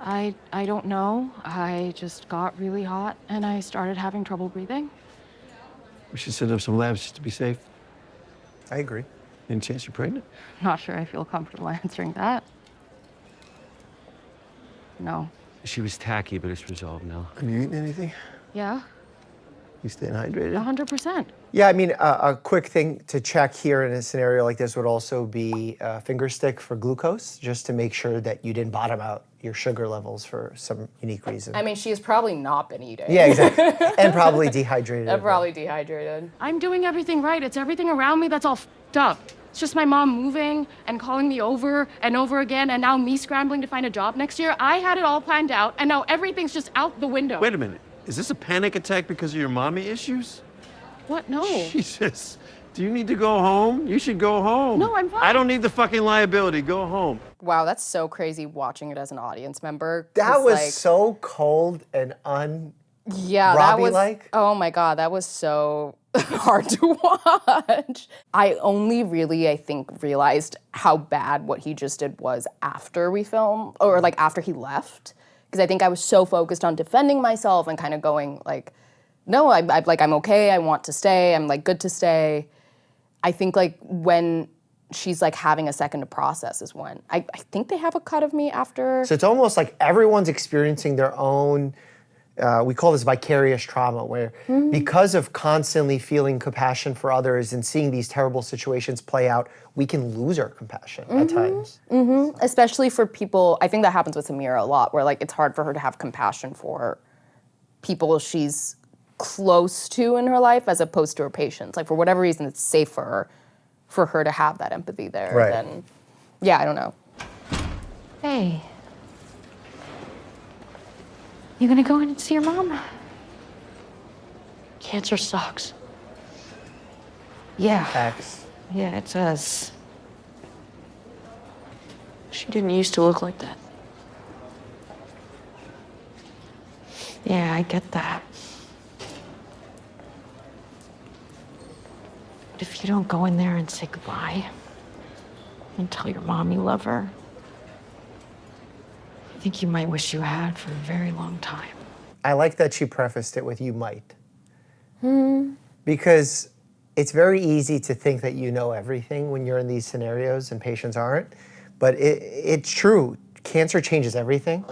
I don't know. I just got really hot and I started having trouble breathing. We should set up some labs just to be safe. I agree. Any chance you're pregnant? Not sure I feel comfortable answering that. No. She was tacky, but it's resolved now. Have you eaten anything? Yeah, You staying hydrated? 100%. Yeah, I mean, a quick thing to check here in a scenario like this would also be a finger stick for glucose, just to make sure that you didn't bottom out your sugar levels for some unique reason. I mean, she has probably not been eating. Yeah, exactly. And probably dehydrated. And probably dehydrated. I'm doing everything right. It's everything around me that's all f***ed up. It's just my mom moving and calling me over and over again, and now me scrambling to find a job next year. I had it all planned out, and now everything's just out the window. Wait a minute. Is this a panic attack because of your mommy issues? What? No. Jesus. Do you need to go home? You should go home. No, I'm fine. I don't need the fucking liability. Go home. Wow, that's so crazy watching it as an audience member. That 'cause, was like, so cold and yeah, that was Robbie-like. Oh my God, that was so hard to watch. I only really, I think, realized how bad what he just did was after we filmed, or like after he left, because I think I was so focused on defending myself and kind of going like, no, I'm okay. I want to stay. I'm like good to stay. I think like when she's like having a second to process is when I think they have a cut of me after. So it's almost like everyone's experiencing their own, we call this vicarious trauma, where because of constantly feeling compassion for others and seeing these terrible situations play out, we can lose our compassion at times. Especially for people, I think that happens with Samira a lot, where like it's hard for her to have compassion for people she's close to in her life as opposed to her patients. Like for whatever reason, it's safer for her to have that empathy there. Right. Than, yeah, I don't know. Hey. You gonna go in and see your mom? Cancer sucks. Yeah. X. Yeah, it does. She didn't used to look like that. Yeah, I get that. But if you don't go in there and say goodbye and tell your mom you love her, I think you might wish you had for a very long time. I like that she prefaced it with "you might," because it's very easy to think that you know everything when you're in these scenarios and patients aren't. But it's true. Cancer changes everything,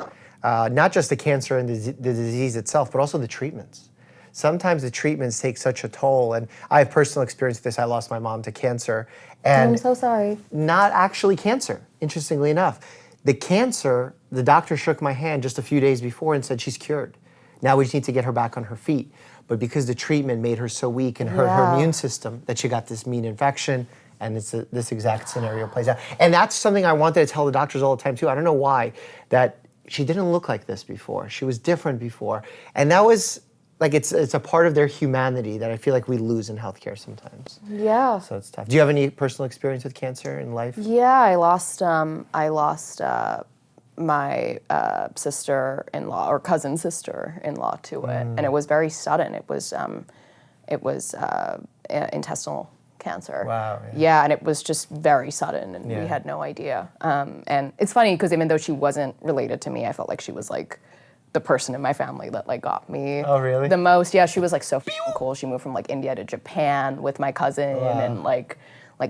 not just the cancer and the disease itself, but also the treatments. Sometimes the treatments take such a toll, and I have personal experience with this. I lost my mom to cancer, and I'm so sorry. not actually cancer, interestingly enough. The cancer, the doctor shook my hand just a few days before and said she's cured. Now we just need to get her back on her feet. But because the treatment made her so weak and hurt her immune system, that she got this mean infection, and this exact scenario plays out. And that's something I wanted to tell the doctors all the time too. I don't know why, that she didn't look like this before. She was different before. And that was, like, it's a part of their humanity that I feel like we lose in healthcare sometimes. Yeah. So it's tough. Do you have any personal experience with cancer in life? Yeah, I lost my sister-in-law or cousin sister-in-law to it, and it was very sudden. It was intestinal cancer. Wow. Yeah, and it was just very sudden, and we had no idea. And it's funny because even though she wasn't related to me, I felt like she was like the person in my family that like got me the most. Yeah, she was like so cool. She moved from like India to Japan with my cousin and like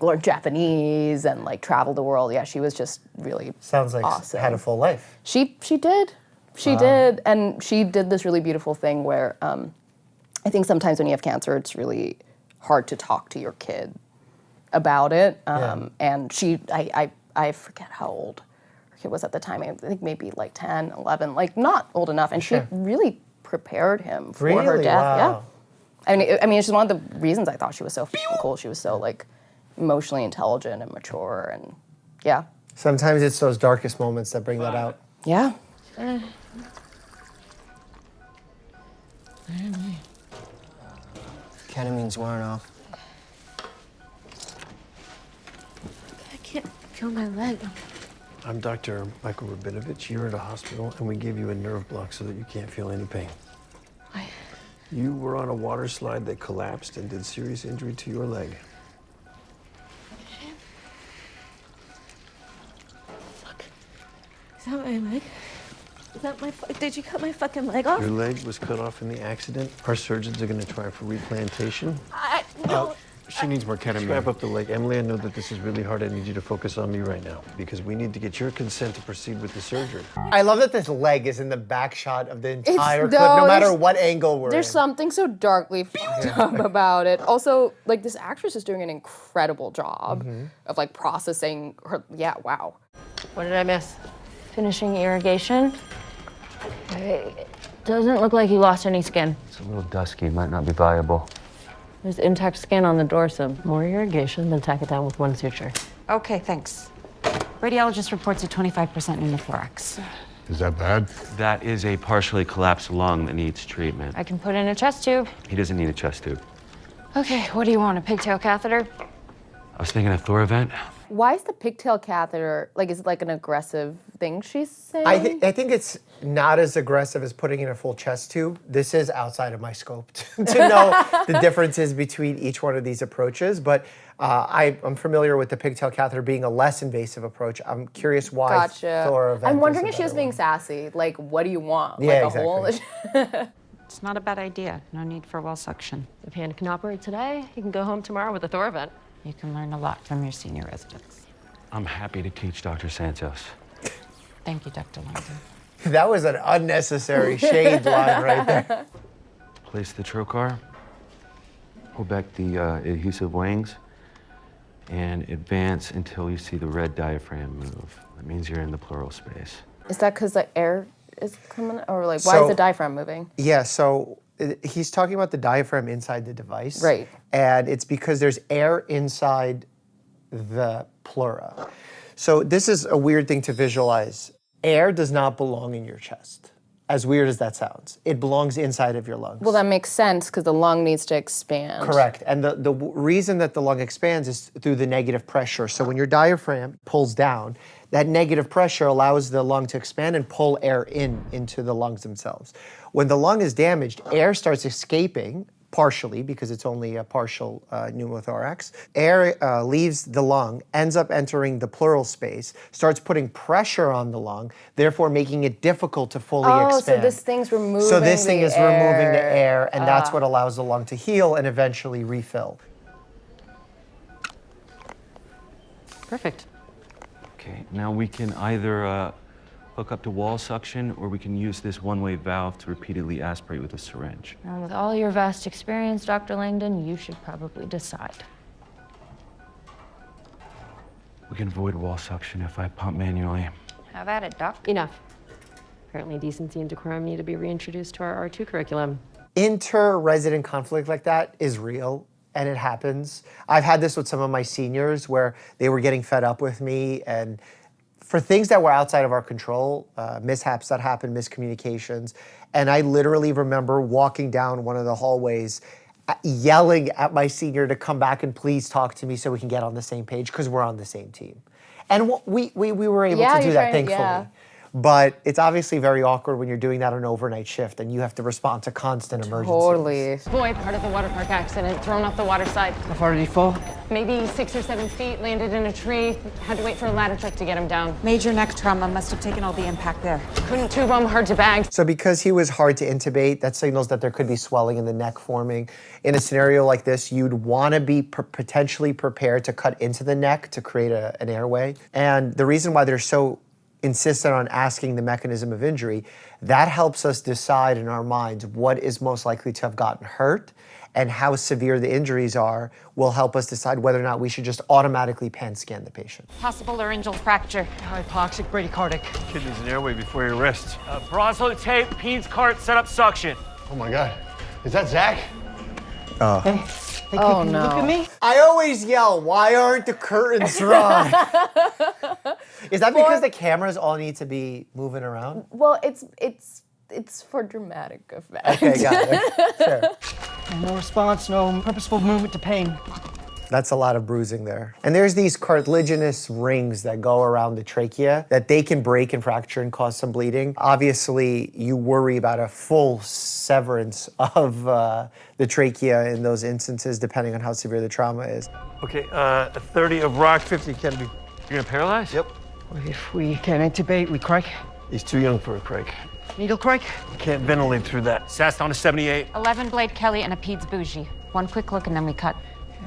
learned Japanese and like traveled the world. Yeah, she was just really sounds like awesome. Had a full life. She did. She did, and she did this really beautiful thing where I think sometimes when you have cancer, it's really hard to talk to your kid about it. And I forget how old her kid was at the time. I think maybe like 10, 11, like not old enough. And she really prepared him for her death. Wow. Yeah. I mean, it's just one of the reasons I thought she was so cool. She was so like emotionally intelligent and mature, and yeah. Sometimes it's those darkest moments that bring that out. Yeah. Ketamine's wearing off. I can't feel my leg. I'm Dr. Michael Rabinovich. You're at a hospital, and we gave you a nerve block so that you can't feel any pain. Why? You were on a water slide that collapsed and did serious injury to your leg. Fuck. Is that my leg? Is that my did you cut my fucking leg off? Your leg was cut off in the accident. Our surgeons are going to try for replantation. No. She needs more ketamine. Strap up the leg. Emily, I know that this is really hard. I need you to focus on me right now because we need to get your consent to proceed with the surgery. I love that this leg is in the back shot of the entire clip, no matter what angle we're in. There's something so darkly fucked up about it. Also, like, this actress is doing an incredible job of like processing her. Yeah, wow. What did I miss? Finishing irrigation. It doesn't look like you lost any skin. It's a little dusky, might not be viable. There's intact skin on the dorsum. More irrigation, then tack it down with one suture. Okay, thanks. Radiologist reports a 25% pneumothorax. Is that bad? That is a partially collapsed lung that needs treatment. I can put in a chest tube. He doesn't need a chest tube. Okay, what do you want, a pigtail catheter? I was thinking a Thoravent. Why is the pigtail catheter, like, is it like an aggressive thing she's saying? I think it's not as aggressive as putting in a full chest tube. This is outside of my scope to know the differences between each one of these approaches, but I'm familiar with the pigtail catheter being a less invasive approach. I'm curious why Thoravent I'm wondering is if she was being sassy. Like, what do you want? Yeah, like a hole? It's not a bad idea. No need for wall suction. If Hannah can operate today, he can go home tomorrow with a Thoravent. You can learn a lot from your senior residents. I'm happy to teach Dr. Santos. Thank you, Dr. Langdon. That was an unnecessary shade line right there. Place the trocar, pull back the adhesive wings, and advance until you see the red diaphragm move. That means you're in the pleural space. Is that because the air is coming, or like, why is the diaphragm moving? Yeah, so he's talking about the diaphragm inside the device. Right. And it's because there's air inside the pleura. So this is a weird thing to visualize. Air does not belong in your chest, as weird as that sounds. It belongs inside of your lungs. Well, that makes sense because the lung needs to expand. Correct. And the reason that the lung expands is through the negative pressure. So when your diaphragm pulls down, that negative pressure allows the lung to expand and pull air into the lungs themselves. When the lung is damaged, air starts escaping partially because it's only a partial pneumothorax. Air leaves the lung, ends up entering the pleural space, starts putting pressure on the lung, therefore making it difficult to fully expand. Oh, so this thing's removing So this thing is removing the air, and that's Ah. what allows the lung to heal and eventually refill. Perfect. Okay, now we can either hook up to wall suction, or we can use this one-way valve to repeatedly aspirate with a syringe. Now, with all your vast experience, Dr. Langdon, you should probably decide. We can avoid wall suction if I pump manually. Have at it, Doc. Enough. Apparently decency and decorum need to be reintroduced to our R2 curriculum. Inter-resident conflict like that is real, and it happens. I've had this with some of my seniors where they were getting fed up with me, and for things that were outside of our control, mishaps that happened, miscommunications, and I literally remember walking down one of the hallways yelling at my senior to come back and please talk to me so we can get on the same page because we're on the same team. And we were able to do that, thankfully. Yeah. But it's obviously very awkward when you're doing that on an overnight shift and you have to respond to constant emergencies. Totally. Boy, part of the water park accident, thrown off the water side. How far did he fall? Maybe 6 or 7 feet, landed in a tree, had to wait for a ladder truck to get him down. Major neck trauma must have taken all the impact there. Couldn't tube him, hard to bag. So because he was hard to intubate, that signals that there could be swelling in the neck forming. In a scenario like this, you'd want to be potentially prepared to cut into the neck to create an airway. And the reason why they're so insistent on asking the mechanism of injury, that helps us decide in our minds what is most likely to have gotten hurt and how severe the injuries are will help us decide whether or not we should just automatically pan scan the patient. Possible laryngeal fracture. Hypoxic bradycardic. Kidneys and airway before your wrist. Bronzo tape, Peds cart, set up suction. Oh my God. Is that Zach? Hey, Oh, Look no. at me. I always yell, why aren't the curtains drawn? Is that because the cameras all need to be moving around? Well, it's for dramatic effect. Okay, got it. Sure. No response, no purposeful movement to pain. That's a lot of bruising there. And there's these cartilaginous rings that go around the trachea that they can break and fracture and cause some bleeding. Obviously, you worry about a full severance of the trachea in those instances, depending on how severe the trauma is. Okay, 30 of rock, 50 can be. You're gonna paralyze? Yep. If we can't intubate, we crack. He's too young for a crake. Needle crack. Can't ventilate through that. Sats down to 78. 11 blade Kelly and a Peds bougie. One quick look and then we cut.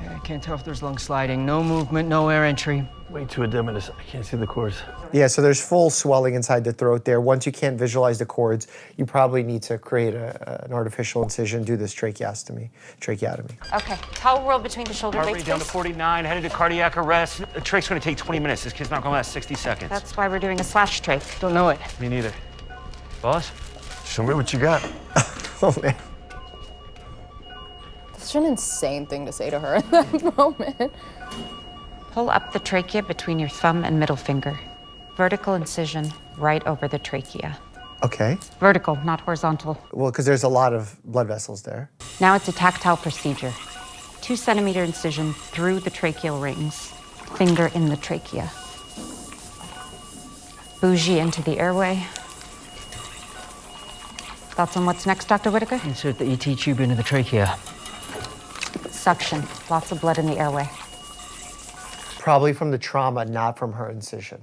I can't tell if there's lung sliding. No movement, no air entry. Way too edematous. I can't see the cords. Yeah, so there's full swelling inside the throat there. Once you can't visualize the cords, you probably need to create an artificial incision, do this tracheotomy. Okay, towel roll between the shoulder Heart blades, rate down to please. 49, headed to cardiac arrest. The trache's gonna take 20 minutes. This kid's not gonna last 60 seconds. That's why we're doing a slash trach. Don't know it. Me neither. Boss? Show me what you got. Oh, man. It's such an insane thing to say to her in that moment. Pull up the trachea between your thumb and middle finger. Vertical incision right over the trachea. Okay. Vertical, not horizontal. Well, because there's a lot of blood vessels there. Now it's a tactile procedure. 2 centimeter incision through the tracheal rings. Finger in the trachea. Bougie into the airway. Thoughts on what's next, Dr. Whitaker? Insert the ET tube into the trachea. Suction. Lots of blood in the airway. Probably from the trauma, not from her incision.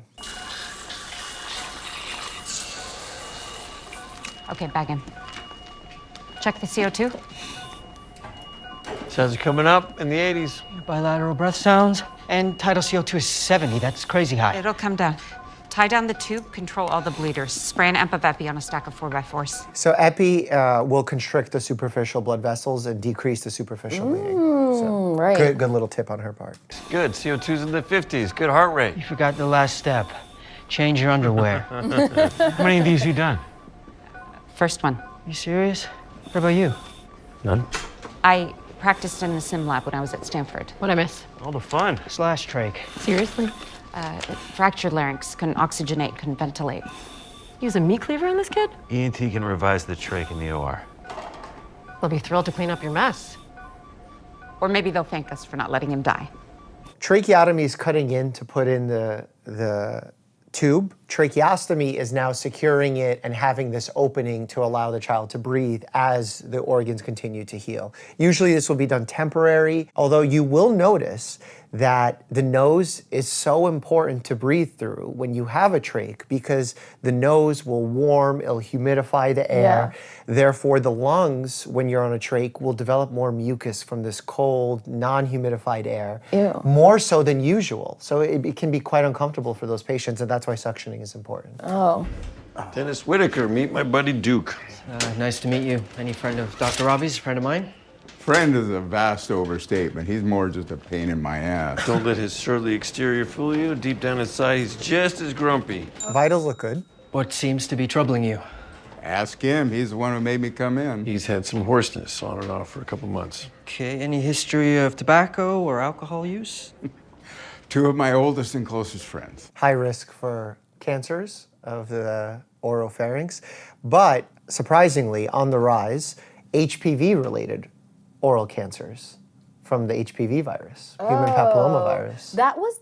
Okay, bag in. Check the CO2. Sounds are coming up in the 80s. Bilateral breath sounds. And tidal CO2 is 70. That's crazy high. It'll come down. Tie down the tube, control all the bleeders. Spray an epi on a stack of 4x4s. So epi will constrict the superficial blood vessels and decrease the superficial bleeding. So right. Good little tip on her part. Good. CO2's in the 50s. Good heart rate. You forgot the last step. Change your underwear. How many of these you done? First one. You serious? What about you? None. I practiced in the sim lab when I was at Stanford. What'd I miss? All the fun. Slash trach. Seriously? Fractured larynx, couldn't oxygenate, couldn't ventilate. Use a meat cleaver on this kid? ENT can revise the trach in the OR. They'll be thrilled to clean up your mess. Or maybe they'll thank us for not letting him die. Tracheotomy is cutting in to put in the tube. Tracheostomy is now securing it and having this opening to allow the child to breathe as the organs continue to heal. Usually this will be done temporary, although you will notice that the nose is so important to breathe through when you have a trach because the nose will warm, it'll humidify the air. Therefore, the lungs, when you're on a trach, will develop more mucus from this cold, non-humidified air, more so than usual. So it can be quite uncomfortable for those patients, and that's why suctioning is important. Oh. Dennis Whitaker, meet my buddy Duke. Nice to meet you. Any friend of Dr. Robbie's, a friend of mine? Friend is a vast overstatement. He's more just a pain in my ass. Don't let his surly exterior fool you. Deep down inside, he's just as grumpy. Vitals look good. What seems to be troubling you? Ask him. He's the one who made me come in. He's had some hoarseness on and off for a couple months. Okay, any history of tobacco or alcohol use? 2 of my oldest and closest friends. High risk for cancers of the oropharynx, but surprisingly on the rise, HPV-related oral cancers from the HPV virus, human papilloma virus.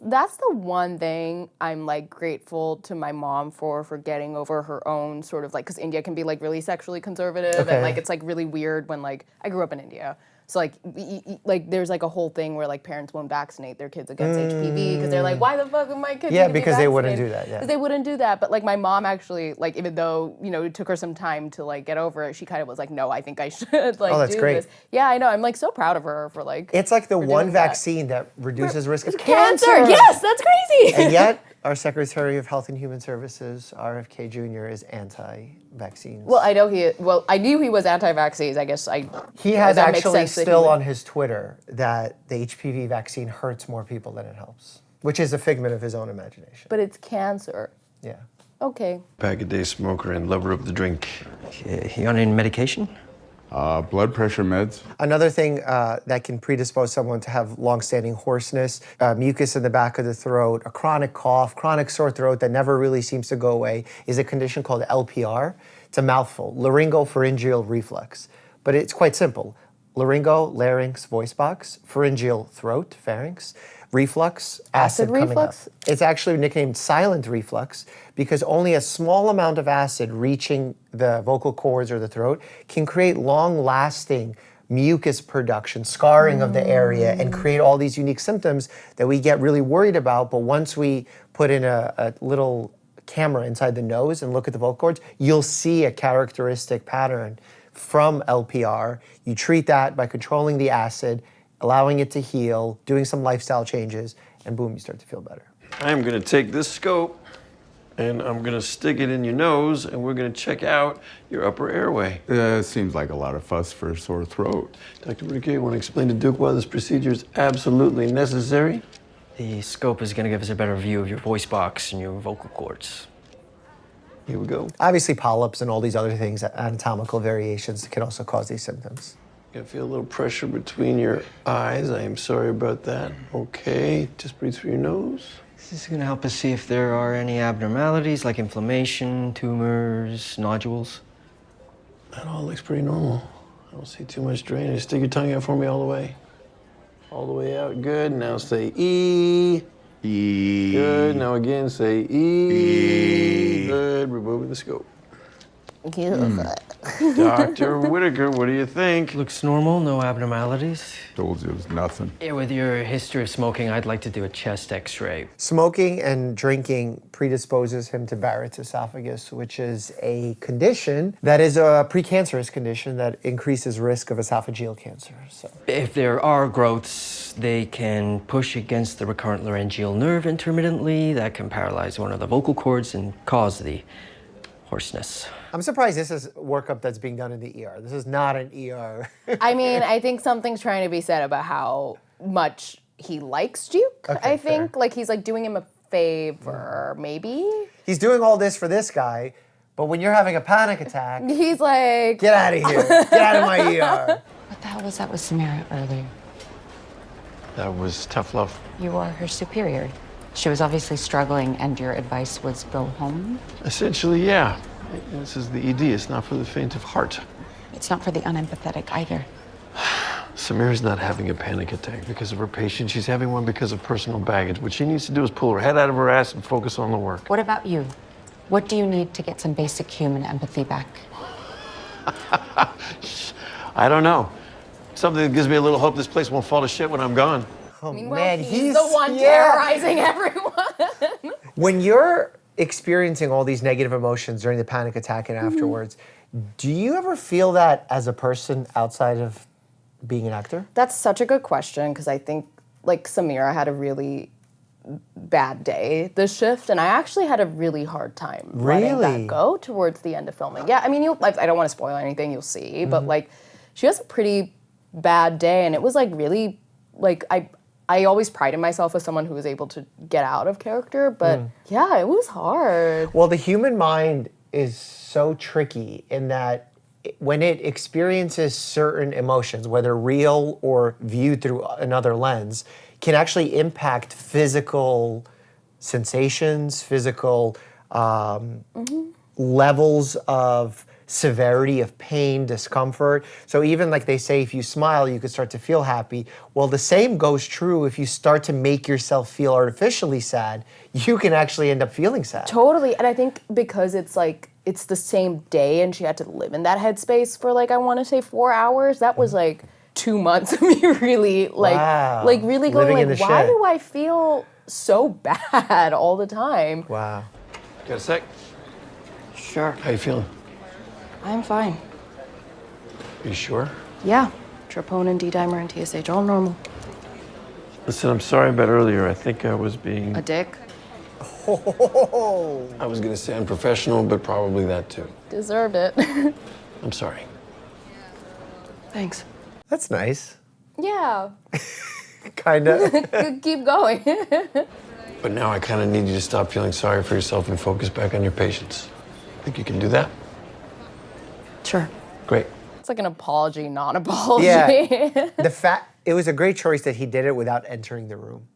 That's the one thing I'm like grateful to my mom for getting over her own sort of like, because India can be like really sexually conservative and like it's like really weird when like I grew up in India. So like there's like a whole thing where like parents won't vaccinate their kids against HPV because they're like, why the fuck am my kid? Yeah, because they wouldn't do that. Yeah, because they wouldn't do that. But like my mom actually, like even though it took her some time to like get over it, she kind of was like, no, I think I should like that's do great. this. Yeah, I know. I'm like so proud of her for like. It's like the one doing vaccine that reduces risk of cancer. cancer. Yes, that's crazy. And yet, our Secretary of Health and Human Services, RFK Jr., is anti-vaccines. Well, I knew he was anti-vaccines. I guess He has that makes actually sense that he still would- on his Twitter that the HPV vaccine hurts more people than it helps, which is a figment of his own imagination. But it's cancer. Yeah. Okay. Pack-a-day smoker and lover of the drink. He on any medication? Blood pressure meds. Another thing that can predispose someone to have long-standing hoarseness, mucus in the back of the throat, a chronic cough, chronic sore throat that never really seems to go away, is a condition called LPR. It's a mouthful, laryngopharyngeal reflux. But it's quite simple. Laryngo, larynx, voice box, pharyngeal, throat, pharynx, reflux, acid coming reflux? up. It's actually nicknamed silent reflux because only a small amount of acid reaching the vocal cords or the throat can create long-lasting mucus production, scarring of the area, and create all these unique symptoms that we get really worried about. But once we put in a little camera inside the nose and look at the vocal cords, you'll see a characteristic pattern from LPR. You treat that by controlling the acid, allowing it to heal, doing some lifestyle changes, and boom, you start to feel better. I'm gonna take this scope and I'm gonna stick it in your nose and we're gonna check out your upper airway. Seems like a lot of fuss for a sore throat. Dr. Riquet, you wanna explain to Duke why this procedure is absolutely necessary? The scope is gonna give us a better view of your voice box and your vocal cords. Here we go. Obviously, polyps and all these other things, anatomical variations, can also cause these symptoms. I feel a little pressure between your eyes. I am sorry about that. Okay, just breathe through your nose. This is gonna help us see if there are any abnormalities like inflammation, tumors, nodules. That all looks pretty normal. I don't see too much drainage. Stick your tongue out for me all the way. All the way out, good. Now say E. E. Good, now again say E. Good, removing the scope. Dr. Whitaker, what do you think? Looks normal, no abnormalities. Told you it was nothing. Yeah, with your history of smoking, I'd like to do a chest x-ray. Smoking and drinking predisposes him to Barrett's esophagus, which is a condition that is a precancerous condition that increases risk of esophageal cancer. So. If there are growths, they can push against the recurrent laryngeal nerve intermittently. That can paralyze one of the vocal cords and cause the hoarseness. I'm surprised this is workup that's being done in the ER. This is not an ER. I mean, I think something's trying to be said about how much he likes Duke. Okay, I think fair. like he's like doing him a favor, maybe. He's doing all this for this guy, but when you're having a panic attack, He's like, get out of here. Get out of my ER. What the hell was that with Samira earlier? That was tough love. You are her superior. She was obviously struggling, and your advice was go home? Essentially, yeah. This is the ED. It's not for the faint of heart. It's not for the unempathetic either. Samira's not having a panic attack because of her patient. She's having one because of personal baggage. What she needs to do is pull her head out of her ass and focus on the work. What about you? What do you need to get some basic human empathy back? I don't know. Something that gives me a little hope this place won't fall to shit when I'm gone. Oh, meanwhile, man, he's the one terrorizing everyone. When you're experiencing all these negative emotions during the panic attack and afterwards, do you ever feel that as a person outside of being an actor? That's such a good question because I think like Samira had a really bad day this shift, and I actually had a really hard time letting that go towards the end of filming. Yeah, I mean, I don't want to spoil anything, you'll see, but like she has a pretty bad day, and it was like really like I always prided myself as someone who was able to get out of character, but yeah, it was hard. Well, the human mind is so tricky in that when it experiences certain emotions, whether real or viewed through another lens, can actually impact physical sensations, physical levels of severity of pain, discomfort. So even like they say, if you smile, you could start to feel happy. Well, the same goes true if you start to make yourself feel artificially sad, you can actually end up feeling sad. Totally, and I think because it's like, it's the same day and she had to live in that headspace for like, I want to say 4 hours, that was like 2 months of me really like really going Living in like, the why shed. do I feel so bad all the time? Wow. Got a sec? Sure. How you feeling? I'm fine. You sure? Yeah, troponin, D-dimer, and TSH, all normal. Listen, I'm sorry about earlier. I think I was being... A dick? I was gonna say unprofessional, but probably that too. Deserved it. I'm sorry. Thanks. That's nice. Yeah, Kinda. keep going. But now I kind of need you to stop feeling sorry for yourself and focus back on your patients. Think you can do that? Sure. Great. It's like an apology, non-apology. Yeah. It was a great choice that he did it without entering the room.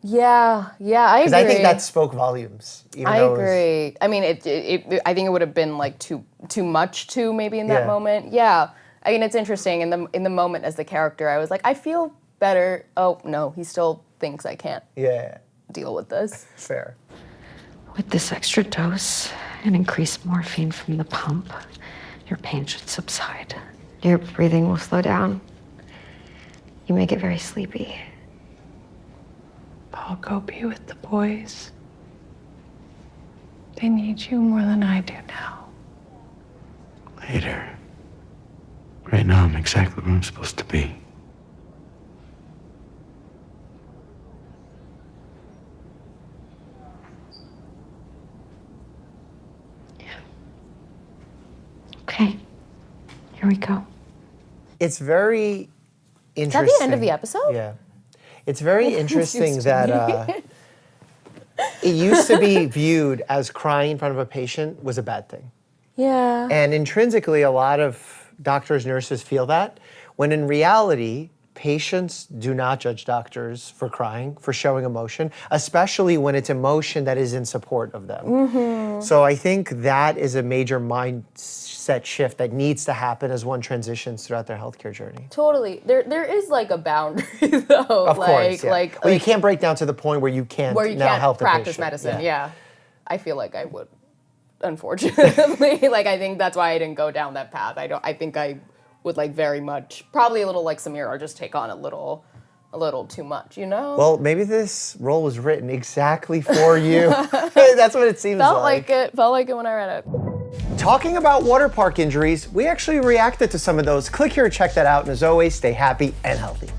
Yeah, I agree. Because I think that spoke volumes. Even I though it was- agree. I mean, I think it would have been like too much too maybe in that Yeah. moment. Yeah. I mean, it's interesting. In the moment as the character, I was like, I feel better. Oh no, he still thinks I can't deal with this. Fair. With this extra dose and increased morphine from the pump, your pain should subside. Your breathing will slow down. You may get very sleepy. I'll go be with the boys. They need you more than I do now. Later. Right now, I'm exactly where I'm supposed to be. Okay, here we go. It's very Is interesting. that the end of the episode? Yeah. It's very interesting Excuse that me. it used to be viewed as crying in front of a patient was a bad thing. Yeah. And intrinsically, a lot of doctors, nurses feel that, when in reality, patients do not judge doctors for crying, for showing emotion, especially when it's emotion that is in support of them. Mm-hmm. So I think that is a major mindset shift that needs to happen as one transitions throughout their healthcare journey. Totally. There is like a boundary though. Of course, yeah. Well, you like can't break down to the point where you can't where you now can't help the practice patient. medicine. Yeah. I feel like I would, unfortunately. Like I think that's why I didn't go down that path. I think I would like very much, probably a little like Samira, just take on a little too much, you know? Well, maybe this role was written exactly for you. That's what it seems Felt like it when I read it. Talking about water park injuries, we actually reacted to some of those. Click here to check that out. And as always, stay happy and healthy.